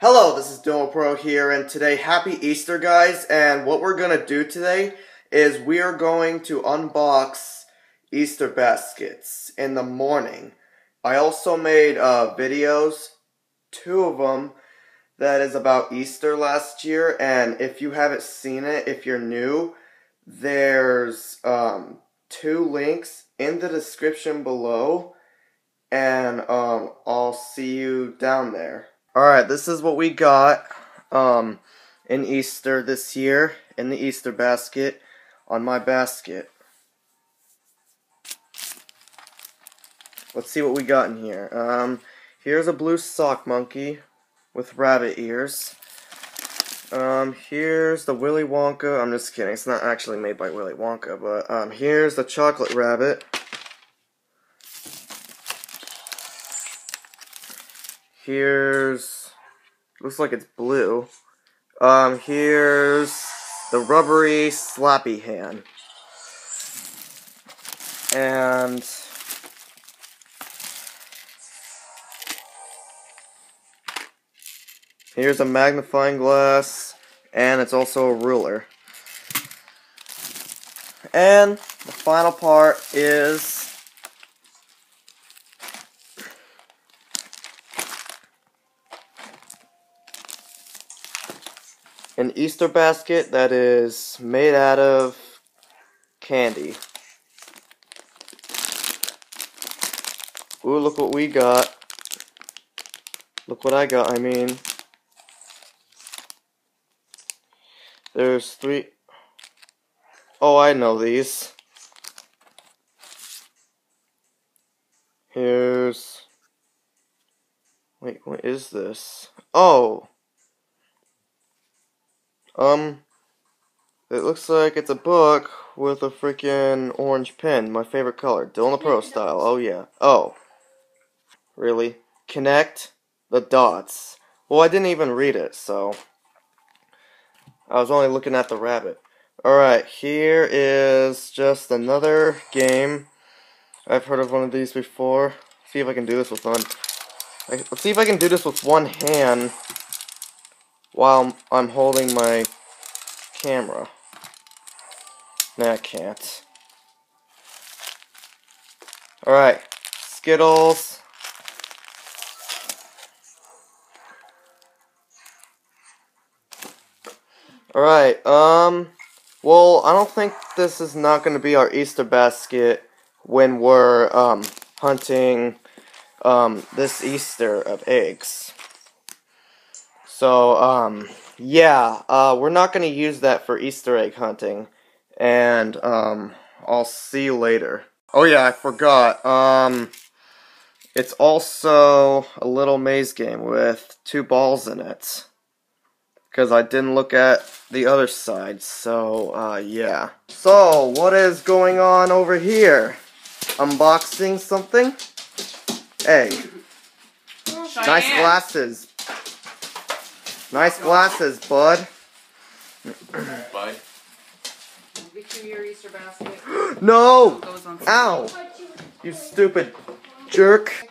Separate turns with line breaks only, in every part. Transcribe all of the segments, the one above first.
Hello, this is Dylan Pro here, and today, happy Easter, guys. And what we're gonna do today is we are going to unbox Easter baskets in the morning. I also made videos, 2 of them, that is about Easter last year. And if you haven't seen it, if you're new, there's 2 links in the description below, and I'll see you down there. Alright, this is what we got in Easter this year, in the Easter basket, on my basket. Let's see what we got in here. Here's a blue sock monkey with rabbit ears. Here's the Willy Wonka. I'm just kidding, it's not actually made by Willy Wonka, but here's the chocolate rabbit. Here's, looks like it's blue. Here's the rubbery slappy hand. And here's a magnifying glass, and it's also a ruler. And the final part is an Easter basket that is made out of candy. Ooh, look what we got. Look what I got, I mean. There's 3... Oh, I know these. Here's... Wait, what is this? Oh! It looks like it's a book with a freaking orange pen, my favorite color, Dylan the Pro style, oh yeah. Oh. Really? Connect the dots. Well, I didn't even read it, so I was only looking at the rabbit. Alright, here is just another game. I've heard of one of these before. See if I can do this with one. Let's see if I can do this with one hand while I'm holding my camera. Nah, I can't. Alright, Skittles. Alright, well, I don't think this is not going to be our Easter basket when we're, hunting, this Easter of eggs. So, yeah, we're not going to use that for Easter egg hunting, and, I'll see you later. Oh yeah, I forgot, it's also a little maze game with 2 balls in it, because I didn't look at the other side, so, yeah. So, what is going on over here? Unboxing something? Hey.
Cheyenne.
Nice glasses. Nice glasses, bud.
Bye. Be to your Easter basket.
No! Ow! You stupid jerk.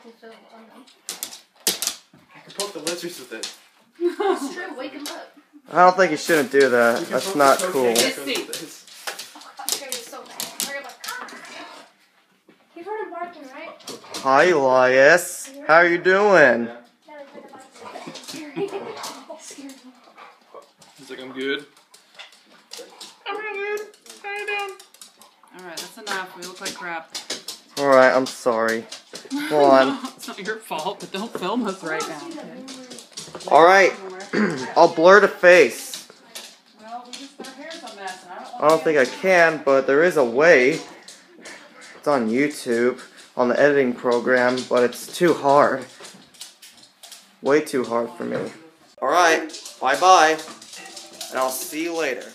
I can poke the lizards with it.
It's true, wake him up.
I don't think you shouldn't do that. That's not cool.
He's heard him barking, right?
Hi, Elias. How are you doing?
He's like, I'm good. I'm real good. How you doing? Alright, that's enough. We look like crap.
Alright, I'm sorry. Come on.
No, it's not your fault, but don't film us right now. Okay?
Alright. I'll blur the face.
Well, our hair's a mess, and
I don't think I can, but there is a way. It's on YouTube, on the editing program, but it's too hard. Way too hard for me. Alright, bye-bye, and I'll see you later.